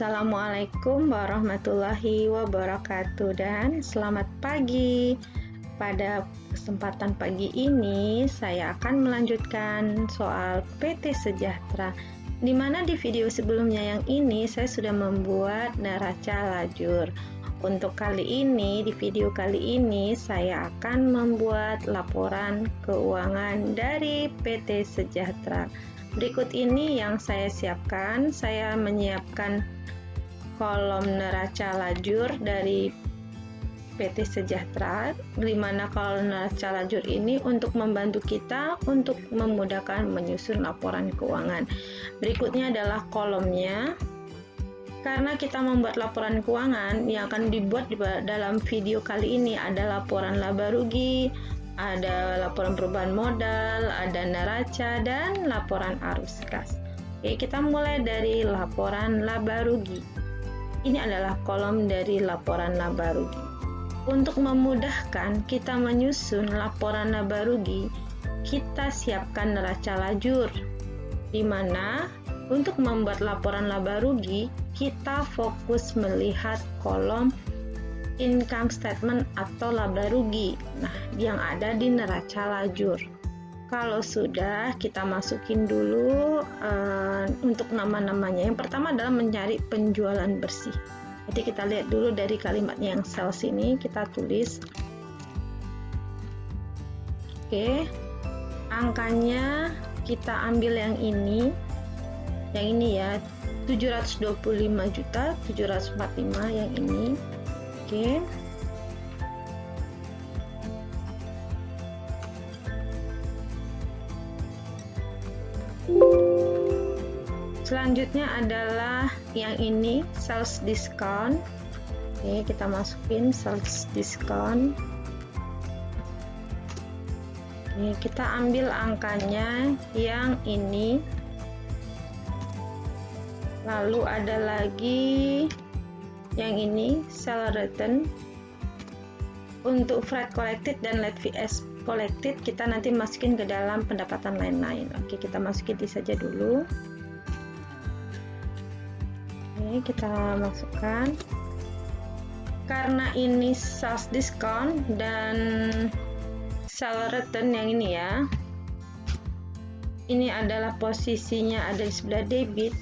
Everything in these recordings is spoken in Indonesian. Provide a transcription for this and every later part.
Assalamualaikum warahmatullahi wabarakatuh dan selamat pagi. Pada kesempatan pagi ini saya akan melanjutkan soal PT Sejahtera, di mana di video sebelumnya yang ini saya sudah membuat neraca lajur. Untuk kali ini, di video kali ini saya akan membuat laporan keuangan dari PT Sejahtera. Berikut ini yang saya siapkan. Saya menyiapkan kolom neraca lajur dari PT Sejahtera, di mana kolom neraca lajur ini untuk membantu kita untuk memudahkan menyusun laporan keuangan. Berikutnya adalah kolomnya. Karena kita membuat laporan keuangan yang akan dibuat dalam video kali ini ada laporan laba rugi, ada laporan perubahan modal, ada neraca, dan laporan arus kas. Oke, kita mulai dari laporan laba rugi. Ini adalah kolom dari laporan laba rugi. Untuk memudahkan kita menyusun laporan laba rugi, kita siapkan neraca lajur, di mana untuk membuat laporan laba rugi, kita fokus melihat kolom income statement atau laba rugi, yang ada di neraca lajur. Kalau sudah, kita masukin dulu untuk nama-namanya. Yang pertama adalah mencari penjualan bersih. Jadi kita lihat dulu dari kalimatnya yang sales ini, kita tulis. Oke, angkanya kita ambil yang ini ya, 725.745 yang ini. Oke. Selanjutnya adalah yang ini, sales discount. Oke, kita masukin sales discount. Oke, kita ambil angkanya yang ini. Lalu ada lagi yang ini, sell return. Untuk freight collected dan late fees collected kita nanti masukin ke dalam pendapatan lain-lain. Oke, kita masukin ini saja dulu. Oke, kita masukkan. Karena ini sales discount dan sell return yang ini ya, ini adalah posisinya ada di sebelah debit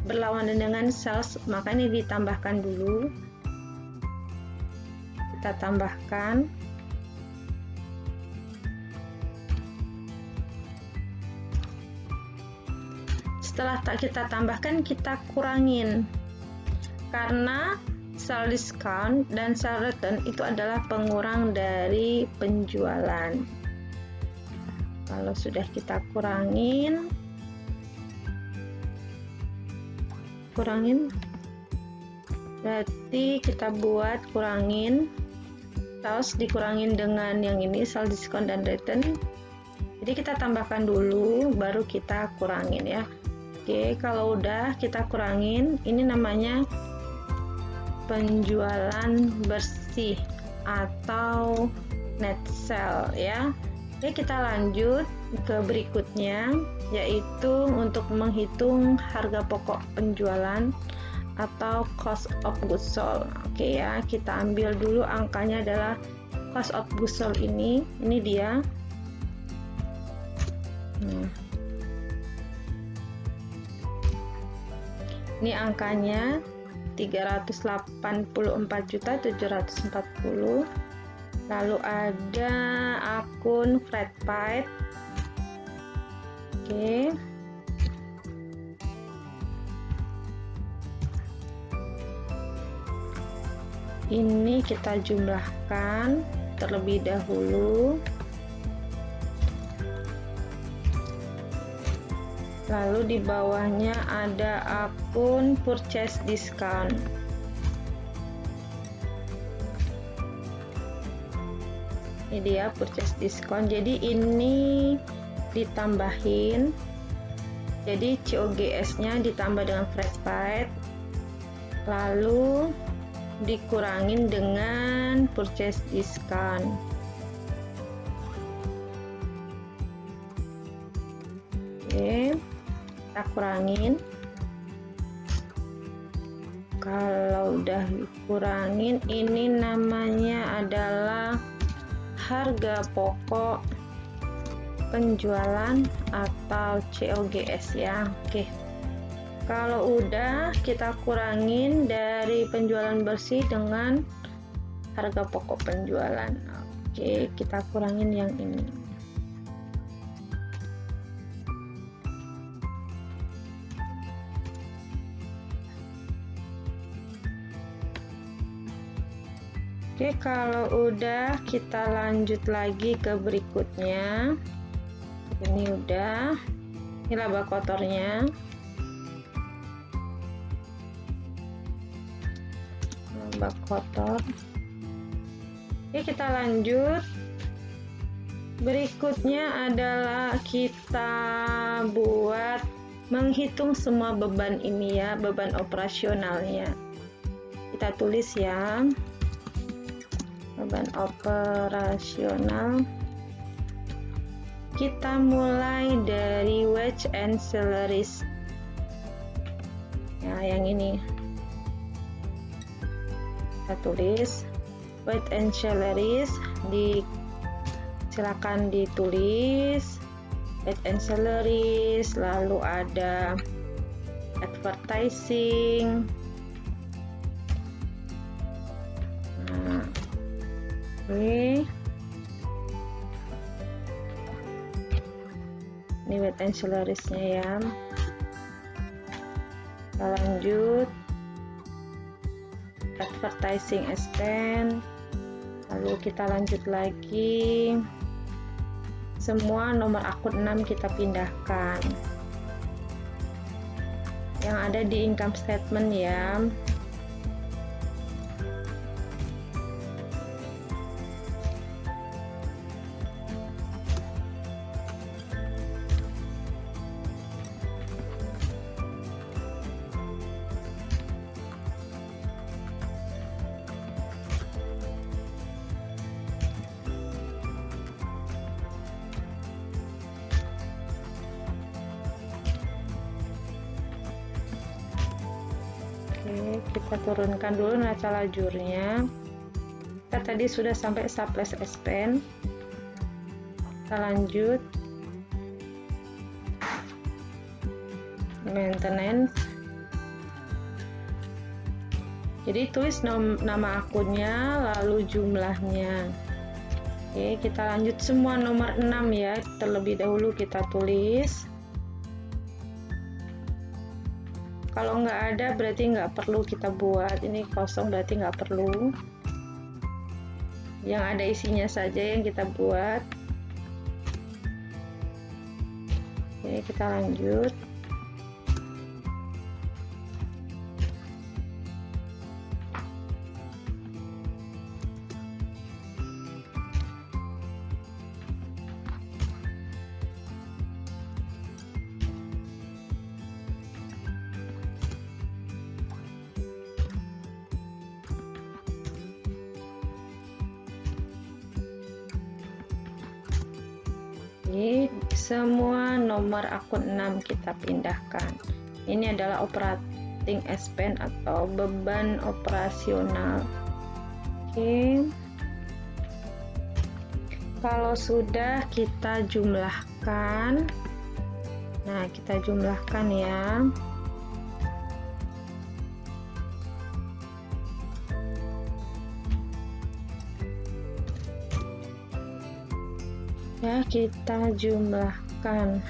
berlawanan dengan sales, maka ini ditambahkan dulu. Kita tambahkan. Setelah kita tambahkan, kita kurangin. Karena sell discount dan sell return itu adalah pengurang dari penjualan. Kalau sudah kita kurangin, berarti kita buat kurangin, terus dikurangin dengan yang ini sell discount dan return. Jadi kita tambahkan dulu baru kita kurangin ya. Oke, kalau udah kita kurangin, ini namanya penjualan bersih atau net sell ya. Oke, kita lanjut ke berikutnya, yaitu untuk menghitung harga pokok penjualan atau cost of goods sold. Oke ya, kita ambil dulu angkanya adalah cost of goods sold ini dia. Ini angkanya 384.740. Lalu ada akun freight paid. Oke. Ini kita jumlahkan terlebih dahulu. Lalu di bawahnya ada akun purchase discount. Ini dia purchase discount. Jadi ini ditambahin. Jadi COGS-nya ditambah dengan fresh paid. Lalu dikurangin dengan purchase discount. Oke, kita kurangin. Kalau udah dikurangin, ini namanya adalah harga pokok penjualan atau COGS ya. Oke. Kalau udah, kita kurangin dari penjualan bersih dengan harga pokok penjualan. Oke, kita kurangin yang ini. Oke, kalau udah, kita lanjut lagi ke berikutnya. Ini udah, ini laba kotornya. Laba kotor. Oke, kita lanjut. Berikutnya adalah kita buat menghitung semua beban ini ya, beban operasionalnya. Kita tulis ya. Beban operasional, kita mulai dari wage and salaries ya, yang ini kita tulis wage and salaries, silakan ditulis wage and salaries, lalu ada advertising. Oke, ini wage and salaries-nya ya. Kita lanjut advertising expense, lalu kita lanjut lagi semua nomor akun 6 kita pindahkan yang ada di income statement ya. Oke, kita turunkan dulu neraca lajurnya. Kita tadi sudah sampai surplus expense. Kita lanjut maintenance. Jadi tulis nama akunnya lalu jumlahnya. Oke, kita lanjut semua nomor 6 ya. Terlebih dahulu kita tulis. Kalau nggak ada berarti nggak perlu kita buat, ini kosong berarti nggak perlu, yang ada isinya saja yang kita buat. Oke, kita lanjut. Semua nomor akun 6 kita pindahkan. Ini adalah operating expense atau beban operasional. Oke. Kalau sudah kita jumlahkan. Nah, kita jumlahkan ya. Ya, kita jumlahkan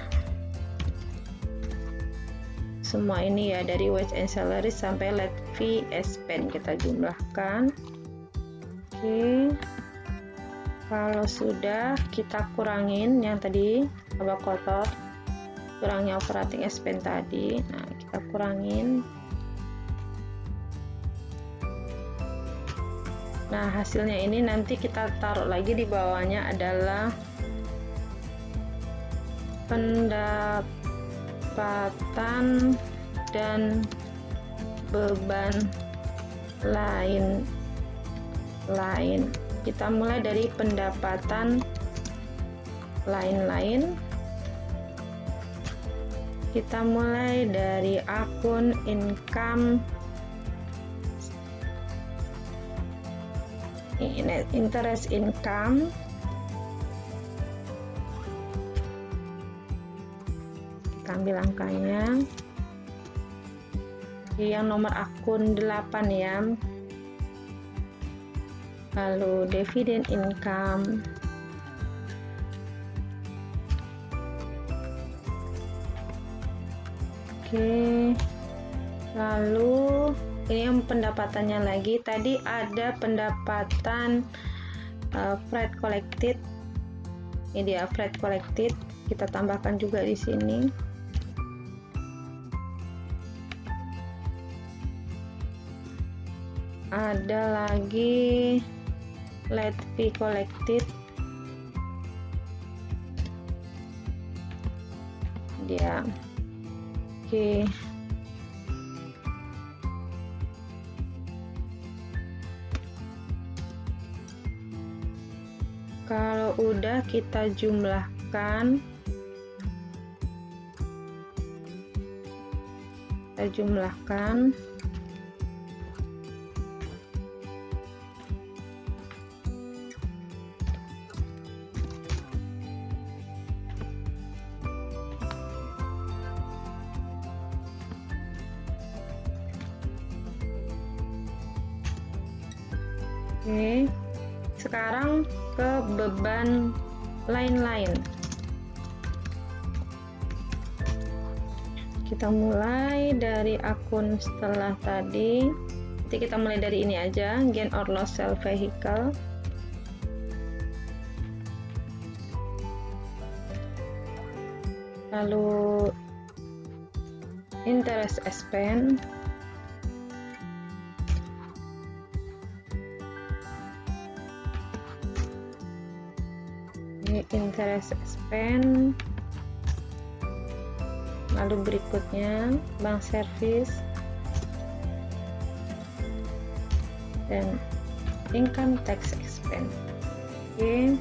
semua ini ya, dari wage and salary sampai late fee expense kita jumlahkan. Oke, kalau sudah kita kurangin yang tadi laba kotor, kurangnya operating expense tadi. Nah, kita kurangin. Nah, hasilnya ini nanti kita taruh lagi di bawahnya adalah pendapatan dan beban lain. Kita mulai dari pendapatan lain-lain. Kita mulai dari akun income Ini net interest income. Kita ambil angkanya. Yang nomor akun 8 ya. Lalu dividend income. Oke. Lalu ini yang pendapatannya lagi. Tadi ada pendapatan freight collected. Ini dia freight collected. Kita tambahkan juga di sini. Ada lagi late fee collected. Dia. Oke. Kalau udah kita jumlahkan. Oke. Sekarang ke beban lain-lain. Kita mulai dari akun setelah tadi. Nanti kita mulai dari ini aja, gain or loss sell vehicle. Lalu interest expense. Interest expense. Lalu berikutnya bank service dan income tax expense. Oke.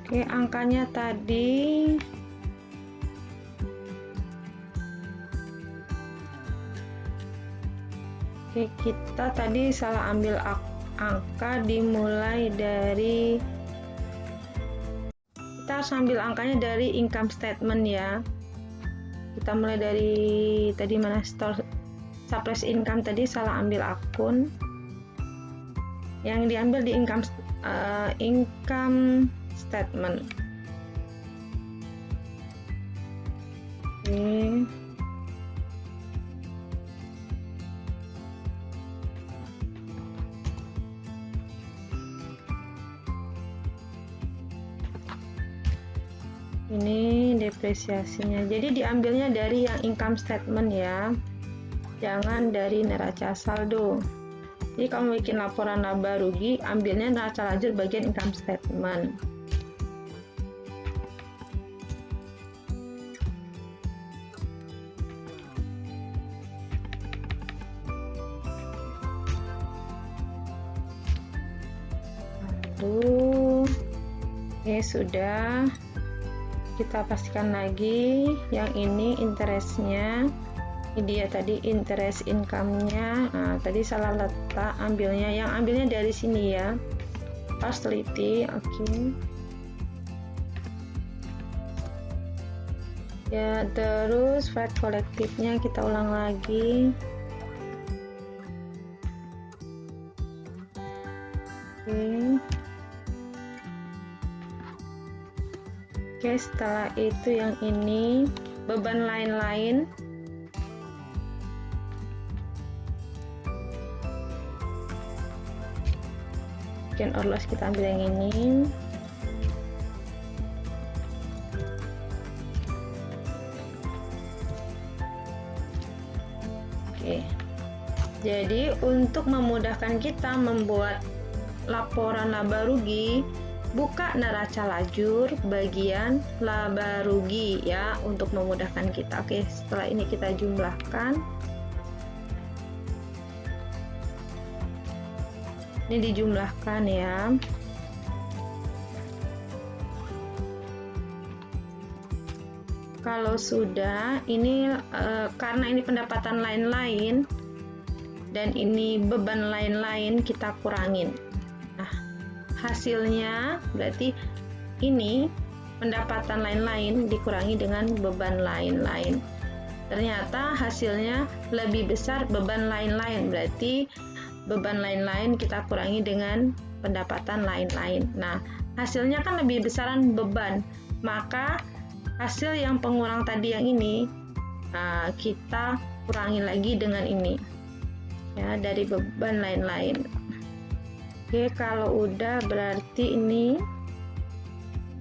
Oke, angkanya tadi kita tadi salah ambil angka, dimulai dari, kita harus ambil angkanya dari income statement ya. Kita mulai dari tadi mana, store surplus income, tadi salah ambil akun. Yang diambil di income statement. Oke. Ini depresiasinya. Jadi diambilnya dari yang income statement ya. Jangan dari neraca saldo. Jadi kamu bikin laporan laba rugi, ambilnya neraca lajur bagian income statement. Lalu, oke sudah. Kita pastikan lagi yang ini interestnya. Ini dia tadi interest income-nya. Nah, tadi salah letak ambilnya. Yang ambilnya dari sini ya. Facility, oke. Ya, terus freight collective-nya kita ulang lagi. Oke. Oke, setelah itu yang ini beban lain-lain. Gain or loss kita ambil yang ini. Oke. Jadi untuk memudahkan kita membuat laporan laba rugi, buka neraca lajur bagian laba rugi ya, untuk memudahkan kita. Oke, setelah ini kita jumlahkan. Ini dijumlahkan ya. Kalau sudah, ini karena ini pendapatan lain-lain dan ini beban lain-lain, kita kurangin. Nah, hasilnya berarti ini pendapatan lain-lain dikurangi dengan beban lain-lain. Ternyata hasilnya lebih besar beban lain-lain, berarti beban lain-lain kita kurangi dengan pendapatan lain-lain. Nah, hasilnya kan lebih besaran beban, maka hasil yang pengurang tadi yang ini kita kurangi lagi dengan ini ya, dari beban lain-lain. Oke, kalau udah berarti ini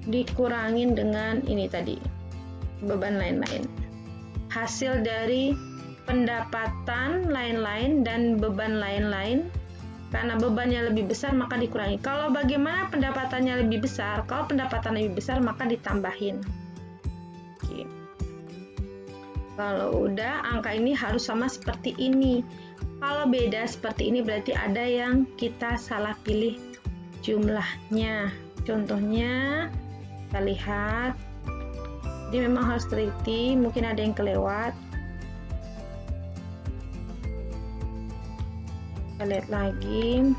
dikurangin dengan ini tadi, beban lain-lain. Hasil dari pendapatan lain-lain dan beban lain-lain, karena bebannya lebih besar maka dikurangi. Kalau bagaimana pendapatannya lebih besar? Kalau pendapatan lebih besar maka ditambahin. Oke. Kalau udah, angka ini harus sama seperti ini. Kalau beda seperti ini berarti ada yang kita salah pilih jumlahnya. Contohnya kita lihat, jadi memang harus teliti, mungkin ada yang kelewat. Kita lihat lagi.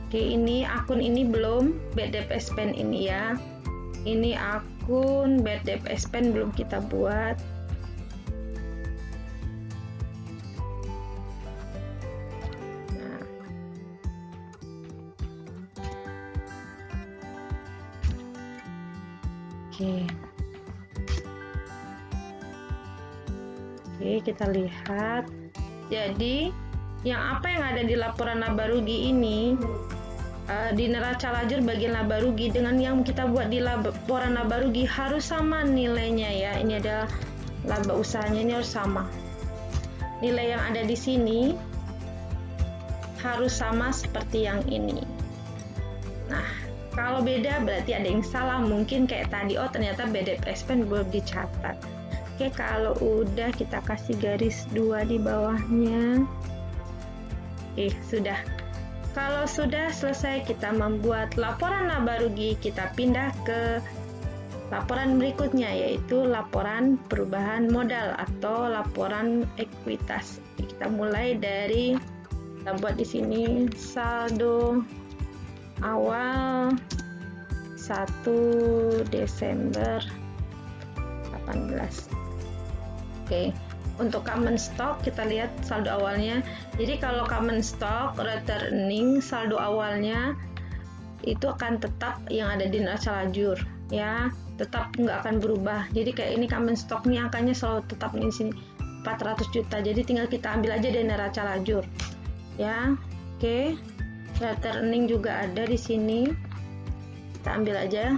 Oke, ini akun ini belum bad debt expense ini ya. Ini akun bad debt expense belum kita buat. Nah. Oke. Oke, kita lihat. Jadi, yang apa yang ada di laporan laba rugi ini, di neraca lajur bagian laba rugi dengan yang kita buat di laporan laba rugi harus sama nilainya ya. Ini adalah laba usahanya, ini harus sama. Nilai yang ada di sini harus sama seperti yang ini. Nah, kalau beda berarti ada yang salah, mungkin kayak tadi, oh ternyata bad debt expense belum dicatat. Oke, kalau udah kita kasih garis 2 di bawahnya. Sudah. Kalau sudah selesai kita membuat laporan laba rugi, kita pindah ke laporan berikutnya, yaitu laporan perubahan modal atau laporan ekuitas. Kita mulai dari, kita buat di sini saldo awal 1 Desember 18. Oke. Untuk common stock kita lihat saldo awalnya. Jadi kalau common stock returning saldo awalnya itu akan tetap yang ada di neraca lajur ya, tetap nggak akan berubah. Jadi kayak ini common stock nih angkanya selalu tetap di sini 400 juta. Jadi tinggal kita ambil aja dari neraca lajur ya. Oke. Returning juga ada di sini. Kita ambil aja.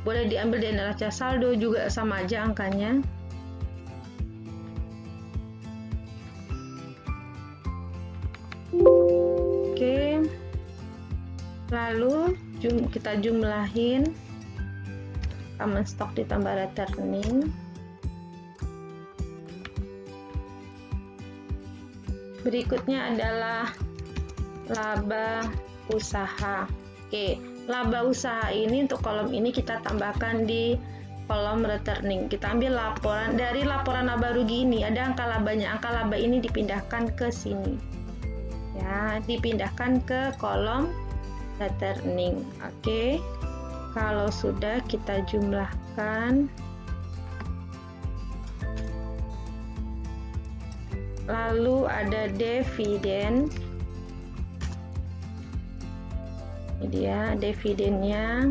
Boleh diambil dari neraca saldo juga sama aja angkanya. Oke, lalu kita jumlahin common stock ditambah returning. Berikutnya adalah laba usaha. Oke, laba usaha ini untuk kolom ini kita tambahkan di kolom returning. Kita ambil laporan dari laporan laba rugi ini, ada angka labanya. Angka laba ini dipindahkan ke sini. Ya, dipindahkan ke kolom returning. Oke. Kalau sudah kita jumlahkan. Lalu ada dividen. Ini dia dividennya.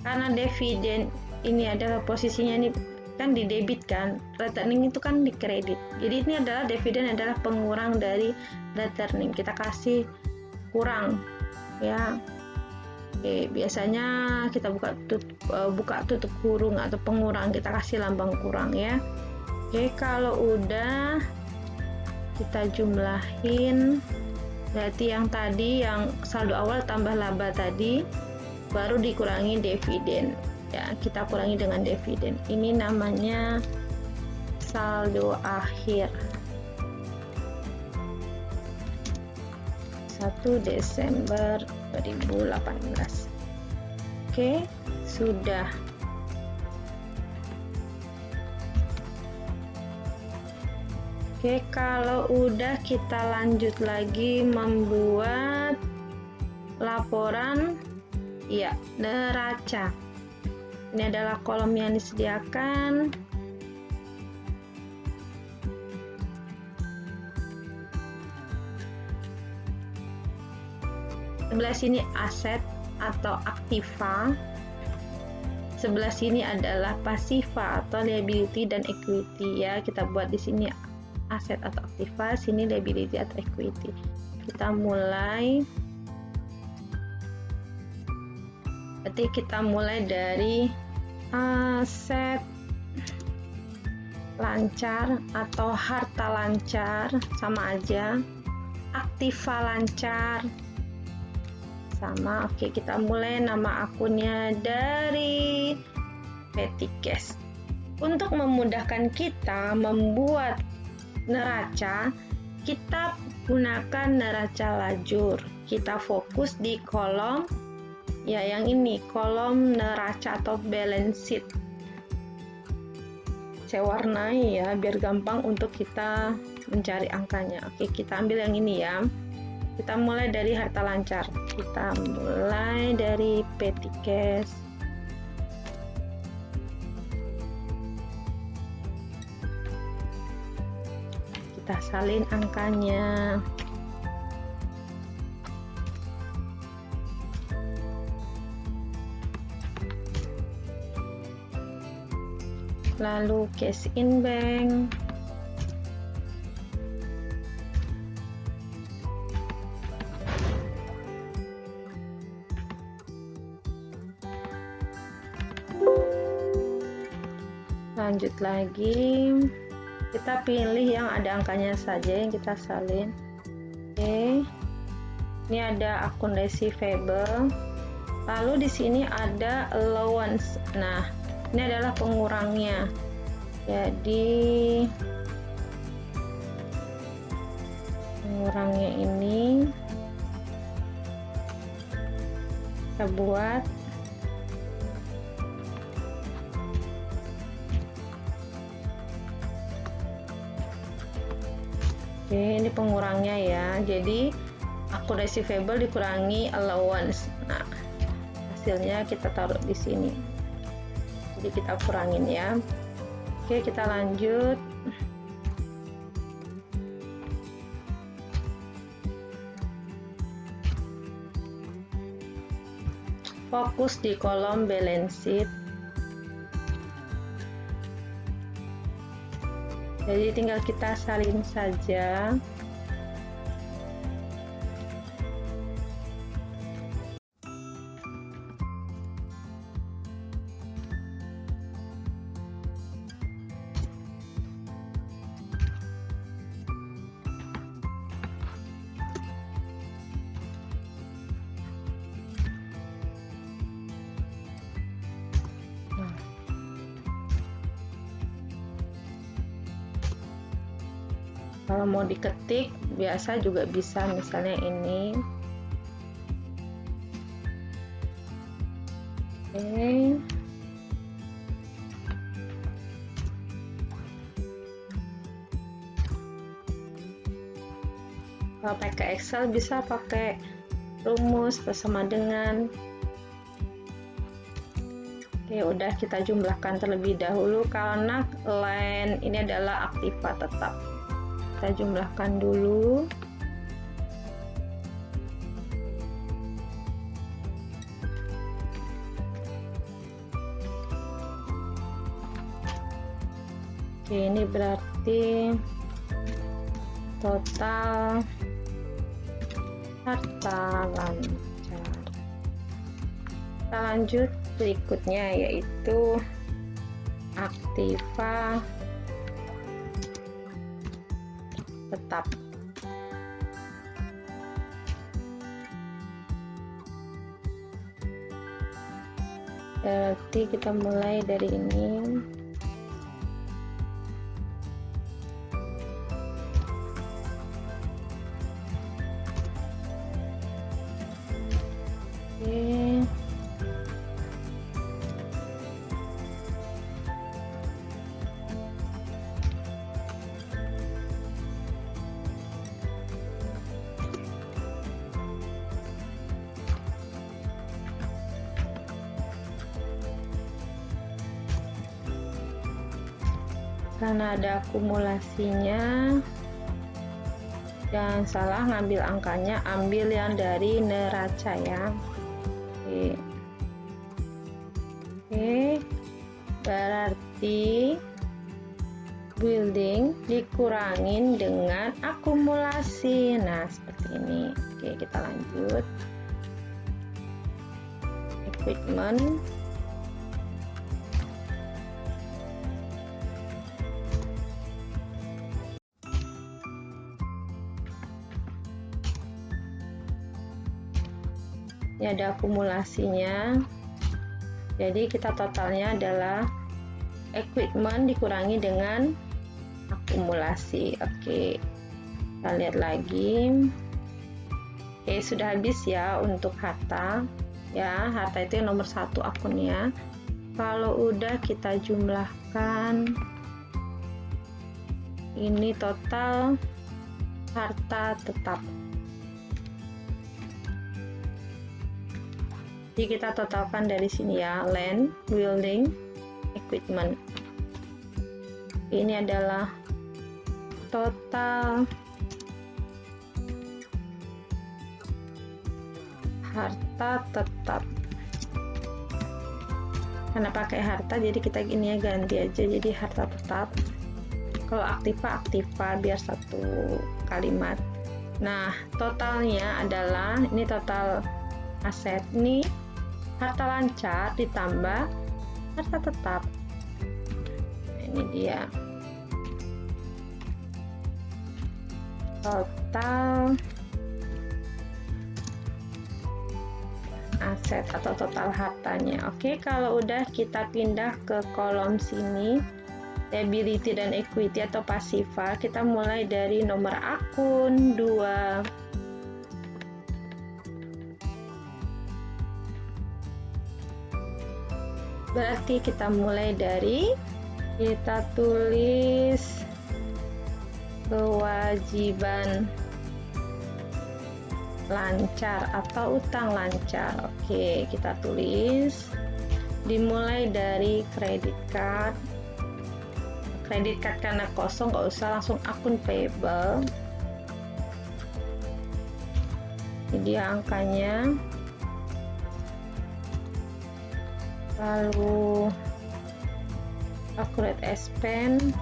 Karena dividen ini adalah posisinya ini kan di debit kan, returning itu kan di kredit. Jadi ini adalah dividen adalah pengurang dari returning. Kita kasih kurang ya. Oke, biasanya kita buka tutup kurung atau pengurang, kita kasih lambang kurang ya. Oke, kalau udah kita jumlahin, berarti yang tadi yang saldo awal tambah laba tadi baru dikurangi dividen ya, kita kurangi dengan dividen. Ini namanya saldo akhir 1 Desember 2018. Oke, sudah. Oke, kalau udah kita lanjut lagi membuat laporan ya neraca. Ini adalah kolom yang disediakan. Sebelah sini aset atau aktiva, sebelah sini adalah pasiva atau liability dan equity ya. Kita buat di sini aset atau aktiva, sini liability atau equity. Kita mulai, berarti kita mulai dari aset lancar atau harta lancar, sama aja. Aktiva lancar sama. Oke, kita mulai nama akunnya dari petty cash. Untuk memudahkan kita membuat neraca, kita gunakan neraca lajur. Kita fokus di kolom ya yang ini, kolom neraca atau balance sheet. Saya warnai ya biar gampang untuk kita mencari angkanya. Oke, kita ambil yang ini ya. Kita mulai dari harta lancar. Kita mulai dari petty cash. Kita salin angkanya. Lalu cash in bank. Lanjut lagi, kita pilih yang ada angkanya saja yang kita salin. Oke, ini ada akun receivable, lalu di sini ada allowance. Nah, ini adalah pengurangnya, jadi pengurangnya ini kita buat ini pengurangnya ya. Jadi akun receivable dikurangi allowance. Nah, hasilnya kita taruh di sini. Jadi kita kurangin ya. Oke, kita lanjut. Fokus di kolom balance sheet. Jadi tinggal kita salin saja. Kalau mau diketik biasa juga bisa, misalnya ini. Oke. Kalau pakai Excel bisa pakai rumus bersama dengan. Oke, udah kita jumlahkan terlebih dahulu karena line ini adalah aktiva tetap. Kita jumlahkan dulu. Oke, ini berarti total harta lancar. Kita lanjut berikutnya, yaitu aktiva tetap. Berarti kita mulai dari ini. Oke. Karena ada akumulasinya, jangan salah ngambil angkanya, ambil yang dari neraca ya. Oke. Berarti building dikurangin dengan akumulasi. Nah, seperti ini. Oke, kita lanjut. Equipment. Ini ada akumulasinya, jadi kita totalnya adalah equipment dikurangi dengan akumulasi. Oke, kita lihat lagi. Oke, sudah habis ya untuk harta ya. Harta itu yang nomor 1 akunnya. Kalau udah kita jumlahkan, ini total harta tetap. Jadi kita totalkan dari sini ya, land, building, equipment. Ini adalah total harta tetap. Karena pakai harta, jadi kita gini ya, ganti aja jadi harta tetap. Kalau aktiva biar satu kalimat. Nah, totalnya adalah ini total aset, ini harta lancar ditambah harta tetap. Nah, ini dia total aset atau total hartanya. Oke, kalau udah kita pindah ke kolom sini, liability dan equity atau pasiva. Kita mulai dari nomor akun 2. Berarti kita mulai dari, kita tulis kewajiban lancar atau utang lancar. Oke, kita tulis dimulai dari credit card. Credit card karena kosong, nggak usah langsung akun payable. Jadi angkanya, lalu accurate spend,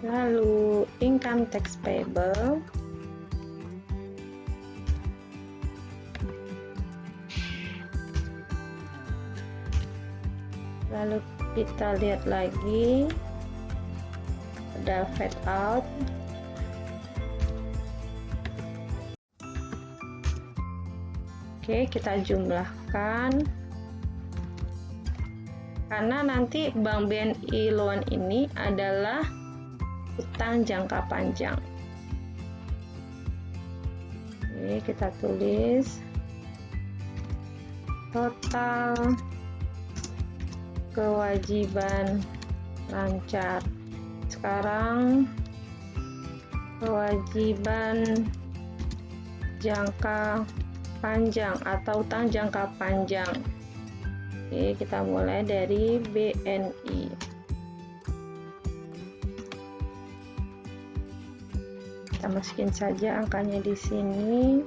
lalu income tax payable, lalu kita lihat lagi ada fade out. Oke, kita jumlahkan karena nanti Bank BNI Loan ini adalah utang jangka panjang. Oke, kita tulis total kewajiban lancar. Sekarang kewajiban jangka panjang atau utang jangka panjang. Oke, kita mulai dari BNI. Kita masukin saja angkanya di sini.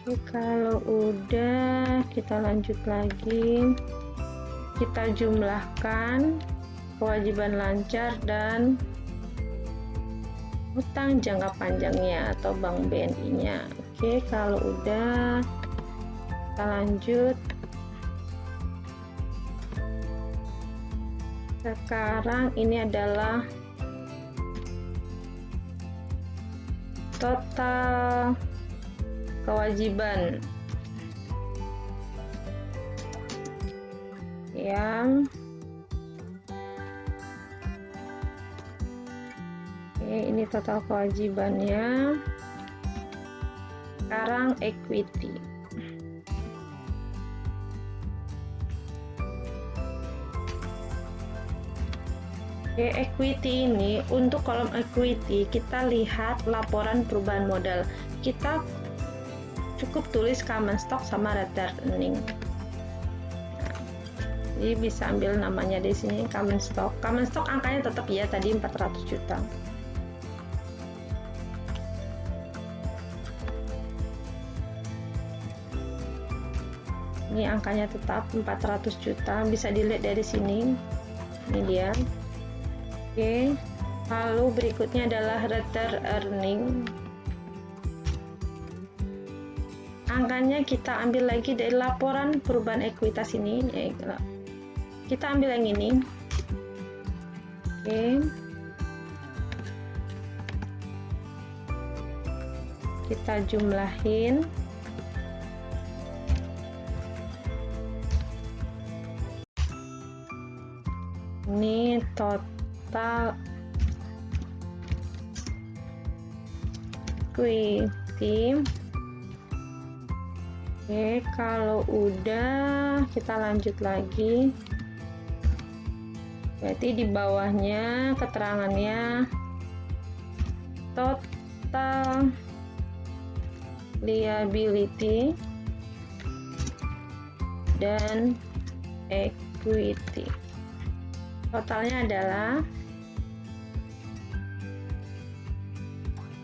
Oke, kalau udah kita lanjut lagi. Kita jumlahkan kewajiban lancar dan utang jangka panjangnya atau bank BNI-nya. Oke, kalau udah kita lanjut. Sekarang ini adalah total kewajiban yang ini total kewajibannya. Sekarang equity. Equity ini, untuk kolom equity kita lihat laporan perubahan modal. Kita cukup tulis common stock sama retained earning. Jadi bisa ambil namanya di sini common stock. Common stock angkanya tetap ya tadi 400 juta. Ini angkanya tetap 400 juta, bisa dilihat dari sini. Ini dia. Oke, lalu berikutnya adalah retained earning. Angkanya kita ambil lagi dari laporan perubahan ekuitas ini. Kita ambil yang ini. Oke. Kita jumlahin. Ini total equity. Oke, kalau udah kita lanjut lagi. Berarti di bawahnya keterangannya total liability dan equity. Totalnya adalah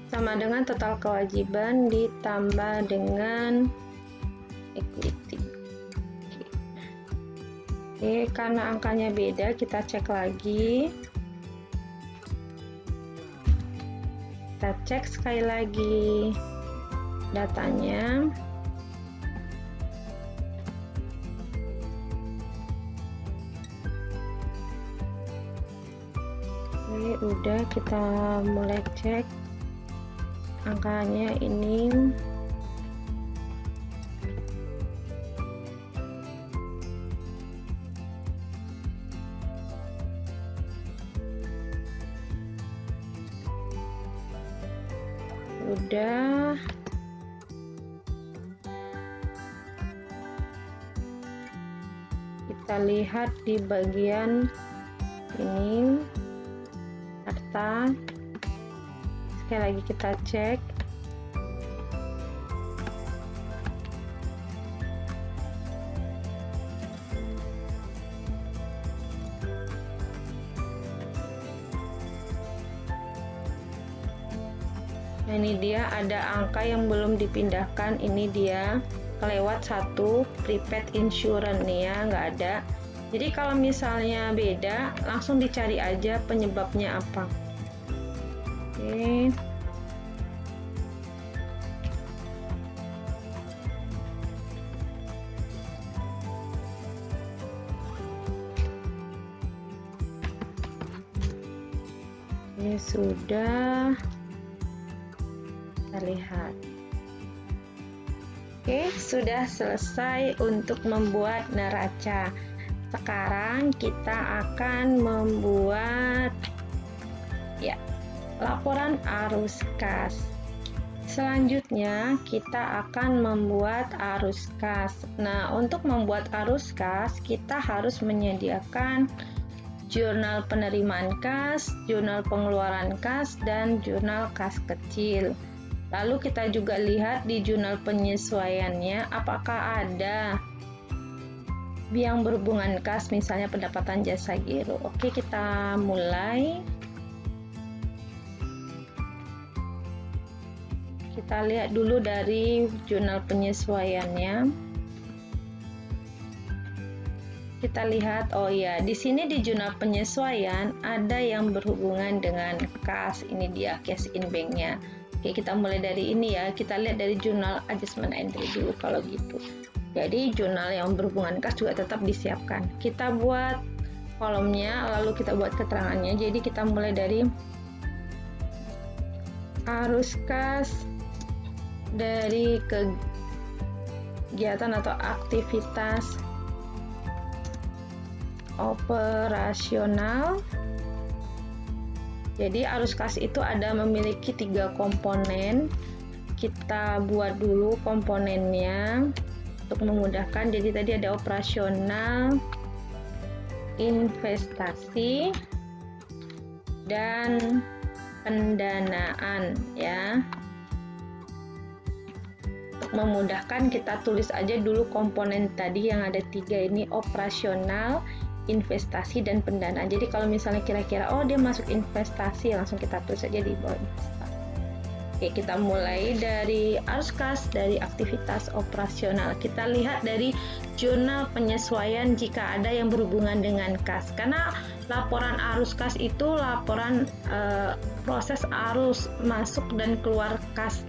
sama dengan total kewajiban ditambah dengan equity. Oke, karena angkanya beda, kita cek lagi. Kita cek sekali lagi datanya. Oke, udah, kita mulai cek angkanya ini. Udah. Kita lihat di bagian ini harta. Sekali lagi kita cek. Nah, ini dia ada angka yang belum dipindahkan. Ini dia kelewat satu, prepaid insurance nih ya, nggak ada. Jadi kalau misalnya beda, langsung dicari aja penyebabnya apa. Oke. Ini sudah. Kita lihat. Oke, sudah selesai untuk membuat neraca. Sekarang kita akan membuat laporan arus kas. Selanjutnya kita akan membuat arus kas. Nah, untuk membuat arus kas, kita harus menyediakan jurnal penerimaan kas, jurnal pengeluaran kas, dan jurnal kas kecil. Lalu kita juga lihat di jurnal penyesuaiannya apakah ada yang berhubungan kas, misalnya pendapatan jasa giro. Oke, kita mulai. Kita lihat dulu dari jurnal penyesuaiannya. kita lihat, oh ya, di sini di jurnal penyesuaian ada yang berhubungan dengan kas. Ini dia cash in bank-nya. Oke, kita mulai dari ini ya. Kita lihat dari jurnal adjustment entry dulu kalau gitu. Jadi jurnal yang berhubungan kas juga tetap disiapkan. Kita buat kolomnya, lalu kita buat keterangannya. Jadi kita mulai dari arus kas dari kegiatan atau aktivitas operasional. Jadi arus kas itu ada memiliki 3 komponen. Kita buat dulu komponennya untuk memudahkan. Jadi tadi ada operasional, investasi, dan pendanaan ya. Untuk memudahkan kita tulis aja dulu komponen tadi yang ada 3 ini, operasional, investasi, dan pendanaan. Jadi kalau misalnya kira-kira oh dia masuk investasi, langsung kita tulis aja di bawah investasi. Oke, kita mulai dari arus kas dari aktivitas operasional. Kita lihat dari jurnal penyesuaian jika ada yang berhubungan dengan kas. Karena laporan arus kas itu laporan proses arus masuk dan keluar kas.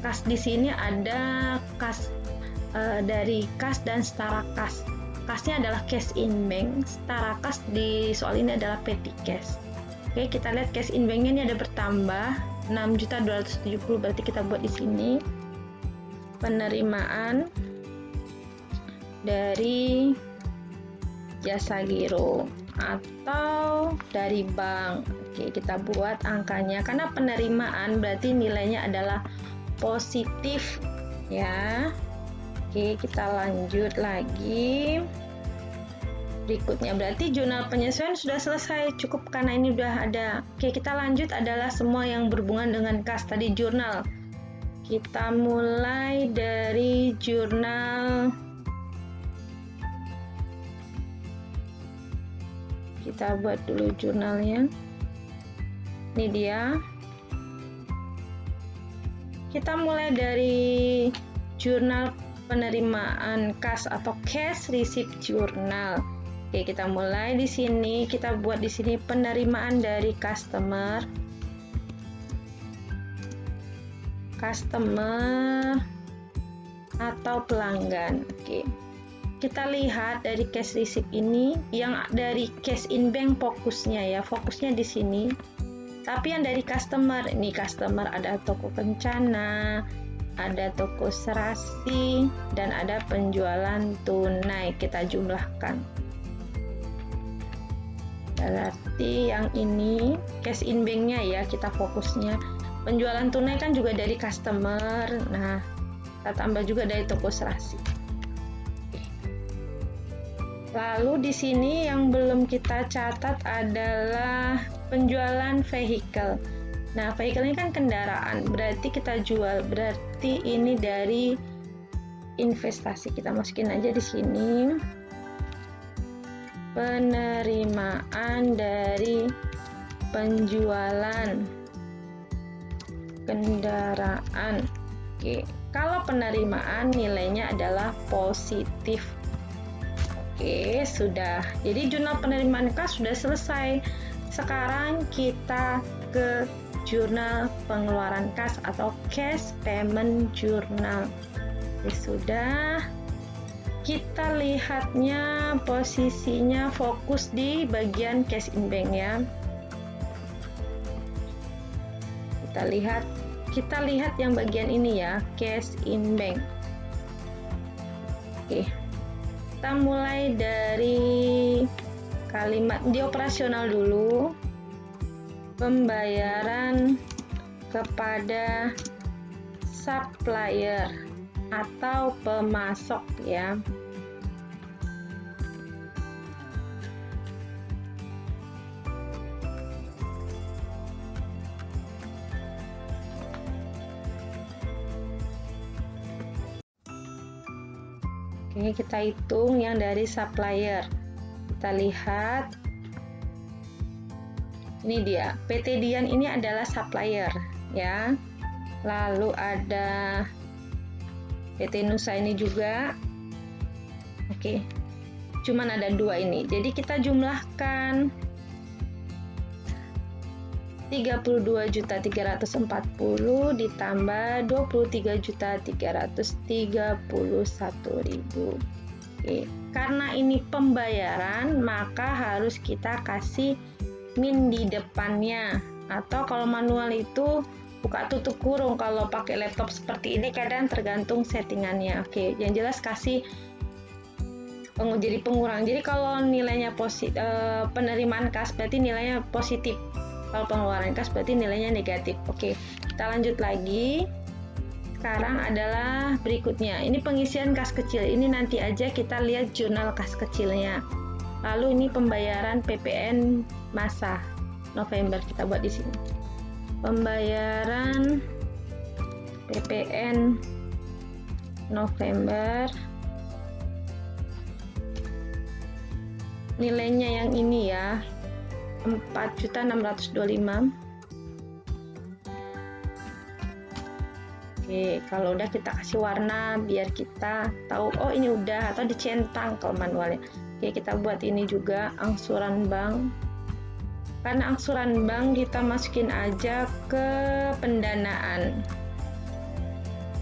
Kas di sini ada kas dari kas dan setara kas. Kasnya adalah cash in bank, setara kas di soal ini adalah petty cash. Oke, kita lihat cash in bank-nya ini ada bertambah 6.270, berarti kita buat di sini penerimaan dari jasa giro atau dari bank. Oke, kita buat angkanya karena penerimaan berarti nilainya adalah positif ya. Oke, kita lanjut lagi. Berikutnya berarti jurnal penyesuaian sudah selesai, cukup karena ini udah ada. Oke, kita lanjut adalah semua yang berhubungan dengan kas tadi jurnal. Kita mulai dari jurnal. Kita buat dulu jurnalnya. Ini dia. Kita mulai dari jurnal penerimaan kas atau cash receipt journal. Oke, kita mulai di sini. Kita buat di sini penerimaan dari customer atau pelanggan. Oke. Kita lihat dari cash receipt ini yang dari cash in bank fokusnya ya, fokusnya di sini. Tapi yang dari customer, ini customer ada toko kencana, ada toko serasi, dan ada penjualan tunai. Kita jumlahkan. Berarti yang ini cash in bank-nya ya, kita fokusnya. Penjualan tunai kan juga dari customer. Nah, kita tambah juga dari toko serasi. Lalu di sini yang belum kita catat adalah penjualan vehicle. Nah, vehicle ini kan kendaraan, berarti kita jual. Berarti ini dari investasi. Kita masukin aja di sini. Penerimaan dari penjualan kendaraan. Oke, kalau penerimaan nilainya adalah positif. Oke, sudah. Jadi jurnal penerimaan kas sudah selesai. Sekarang kita ke jurnal pengeluaran kas atau cash payment journal. Oke, sudah. Kita lihatnya posisinya fokus di bagian cash in bank ya. Kita lihat yang bagian ini ya, cash in bank. Oke. Kita mulai dari kalimat di operasional dulu. Pembayaran kepada supplier atau pemasok ya. Oke, kita hitung yang dari supplier. Kita lihat. Ini dia, PT Dian ini adalah supplier ya. Lalu ada PT Nusa ini juga. Oke. cuman ada 2 ini. Jadi kita jumlahkan 32.340 ditambah 23.331.000. Oke, karena ini pembayaran maka harus kita kasih min di depannya, atau kalau manual itu buka tutup kurung. Kalau pakai laptop seperti ini kadang tergantung settingannya. Oke, yang jelas kasih jadi pengurang. Jadi kalau nilainya positif, penerimaan kas berarti nilainya positif. Kalau pengeluaran kas berarti nilainya negatif. Oke, kita lanjut lagi. Sekarang adalah berikutnya. Ini pengisian kas kecil. Ini nanti aja kita lihat jurnal kas kecilnya. Lalu ini pembayaran PPN masa November, kita buat di sini. Pembayaran PPN November. Nilainya yang ini ya, 4.625. Oke, kalau udah kita kasih warna biar kita tahu oh ini udah, atau dicentang kalau manualnya. Oke, kita buat ini juga angsuran bank. Karena angsuran bank kita masukin aja ke pendanaan.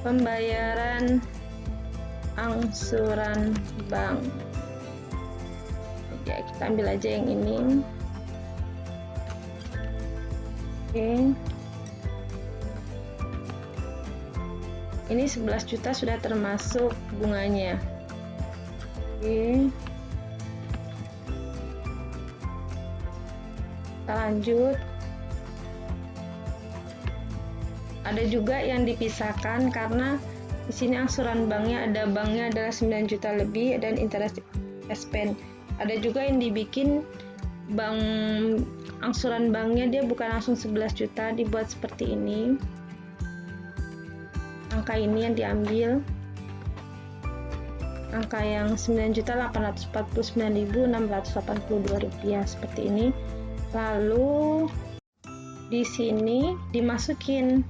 Pembayaran angsuran bank. Ya, kita ambil aja yang ini. Oke. Ini 11 juta sudah termasuk bunganya. Oke. Kita lanjut. Ada juga yang dipisahkan karena di sini angsuran banknya adalah 9 juta lebih dan interest expense. Ada juga yang dibikin bank angsuran banknya dia bukan langsung 11 juta, dibuat seperti ini. Angka ini yang diambil. Angka yang 9.849.682 rupiah seperti ini. Lalu di sini dimasukin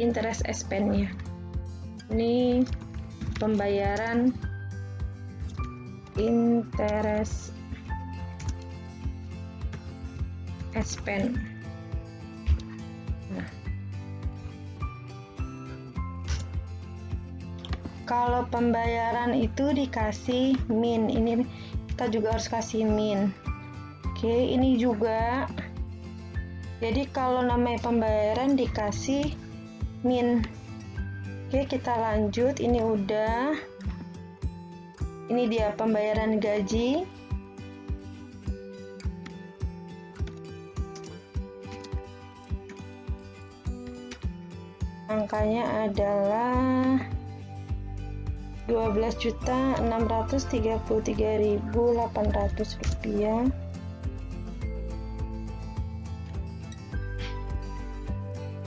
interest expense-nya. Ini pembayaran interest expense. Nah, kalau pembayaran itu dikasih min, ini kita juga harus kasih min. Oke, ini juga. Jadi kalau namanya pembayaran dikasih min. Oke, kita lanjut. Ini udah. Ini dia pembayaran gaji. Angkanya adalah 12.633.800 rupiah.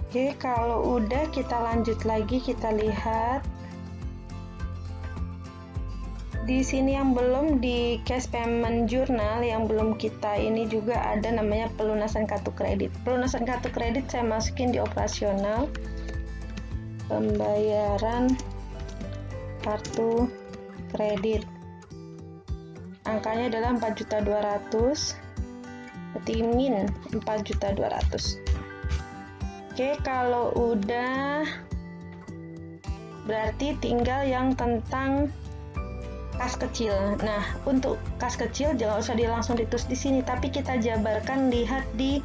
Oke, kalau udah kita lanjut lagi, kita lihat di sini yang belum di cash payment journal, yang belum kita ini juga ada namanya pelunasan kartu kredit. Pelunasan kartu kredit saya masukin di operasional. Pembayaran kartu kredit. Angkanya adalah 4.200.000. Berarti min 4.200.000. Oke, kalau udah berarti tinggal yang tentang kas kecil. Nah, untuk kas kecil jangan usah langsung ditulis di sini, tapi kita jabarkan, lihat di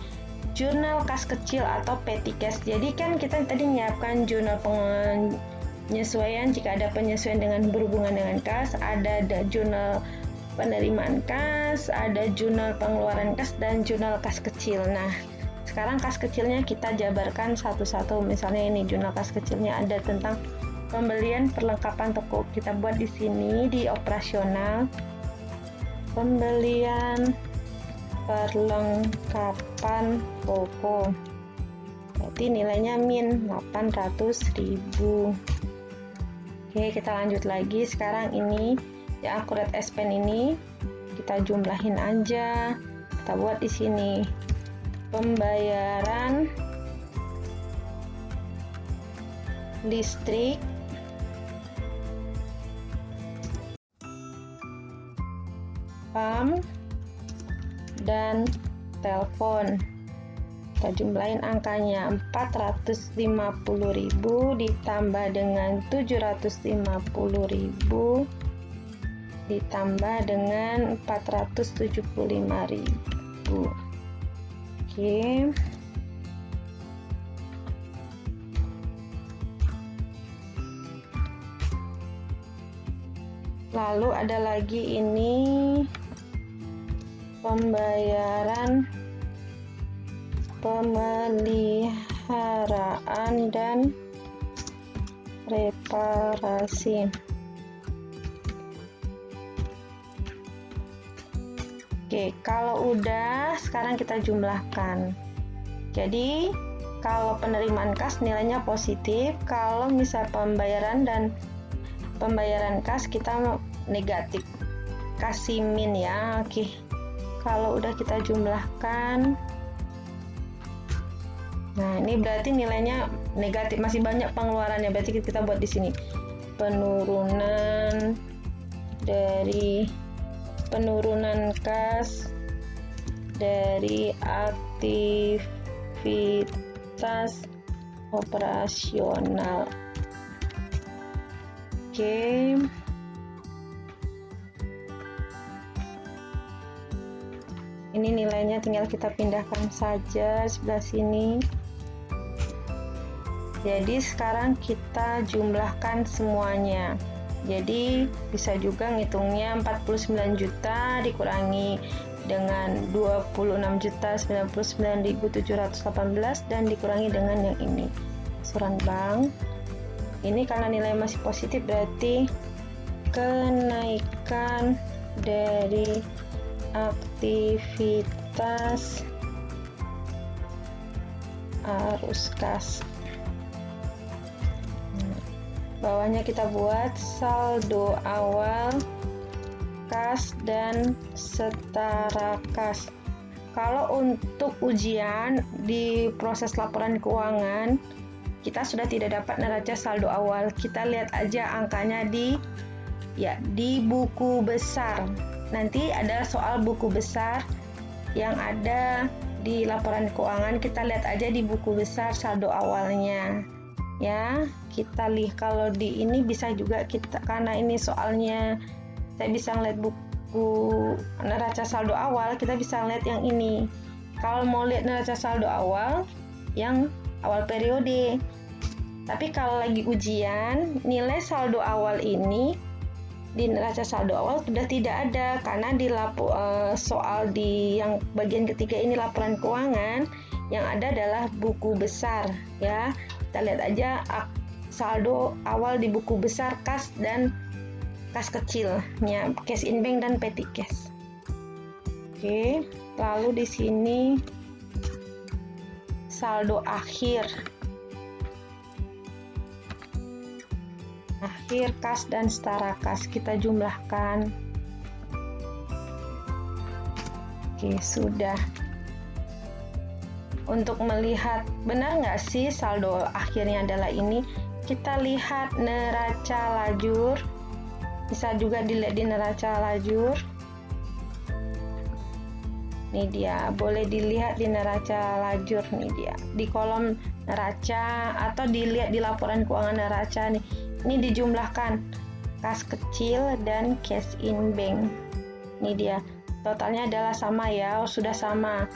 jurnal kas kecil atau petty cash. Jadi kan kita tadi menyiapkan jurnal penyesuaian jika ada penyesuaian dengan berhubungan dengan kas, ada jurnal penerimaan kas, ada jurnal pengeluaran kas, dan jurnal kas kecil. Nah, sekarang kas kecilnya kita jabarkan satu-satu. Misalnya ini jurnal kas kecilnya ada tentang pembelian perlengkapan toko. Kita buat di sini di operasional. Pembelian perlengkapan toko. Berarti nilainya min 800.000. Oke, kita lanjut lagi. Sekarang ini ya akurat expense ini kita jumlahin aja. Kita buat di sini. Pembayaran listrik PAM, dan telepon. Kita jumlahin angkanya, 450.000 ditambah dengan 750.000 ditambah dengan 475.000. Oke. Lalu ada lagi ini pembayaran pemeliharaan dan reparasi. Oke, kalau udah, sekarang kita jumlahkan. Jadi, kalau penerimaan kas nilainya positif, kalau misal pembayaran kas kita negatif. Kasih min ya. Oke. Kalau udah kita jumlahkan. Nah, ini berarti nilainya negatif, masih banyak pengeluarannya. Berarti kita buat di sini. Penurunan kas dari aktivitas operasional. Oke. Ini nilainya tinggal kita pindahkan saja sebelah sini. Jadi sekarang kita jumlahkan semuanya. Jadi bisa juga ngitungnya 49 juta dikurangi dengan 26.099.718 dan dikurangi dengan yang ini, iuran bank. Ini karena nilai masih positif berarti kenaikan dari aktivitas arus kas. Bawahnya kita buat saldo awal kas dan setara kas. Kalau untuk ujian di proses laporan keuangan, kita sudah tidak dapat neraca saldo awal. Kita lihat aja angkanya di buku besar. Nanti ada soal buku besar yang ada di laporan keuangan. Kita lihat aja di buku besar saldo awalnya. Ya, kita lihat kalau di ini bisa juga kita, karena ini soalnya saya bisa ngeliat buku neraca saldo awal, kita bisa lihat yang ini. Kalau mau lihat neraca saldo awal yang awal periode. Tapi kalau lagi ujian, nilai saldo awal ini di neraca saldo awal sudah tidak ada, karena di soal di yang bagian ketiga ini laporan keuangan, yang ada adalah buku besar ya. Kita lihat aja saldo awal di buku besar kas dan kas kecilnya, cash in bank dan petty cash. Oke, lalu di sini saldo akhir kas dan setara kas kita jumlahkan. Oke, sudah. Untuk melihat benar nggak sih saldo akhirnya adalah ini, kita lihat neraca lajur. Bisa juga dilihat di neraca lajur. Ini dia, boleh dilihat di neraca lajur nih dia. Di kolom neraca atau dilihat di laporan keuangan neraca nih. Ini dijumlahkan kas kecil dan cash in bank. Ini dia. Totalnya adalah sama ya, sudah sama.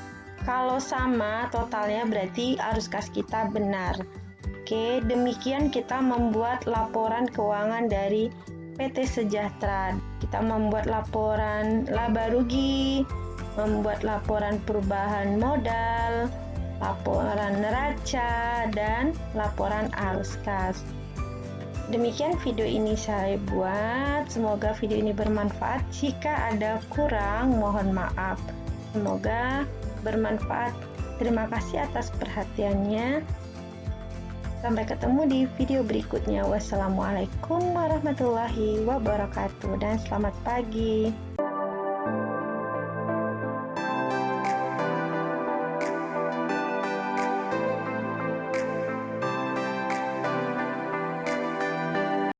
Kalau sama totalnya berarti arus kas kita benar. Oke, demikian kita membuat laporan keuangan dari PT Sejahtera. Kita membuat laporan laba rugi, membuat laporan perubahan modal, laporan neraca, dan laporan arus kas. Demikian video ini saya buat. Semoga video ini bermanfaat. Jika ada kurang, mohon maaf. Semoga bermanfaat. Terima kasih atas perhatiannya. Sampai ketemu di video berikutnya. Wassalamualaikum warahmatullahi wabarakatuh dan selamat pagi.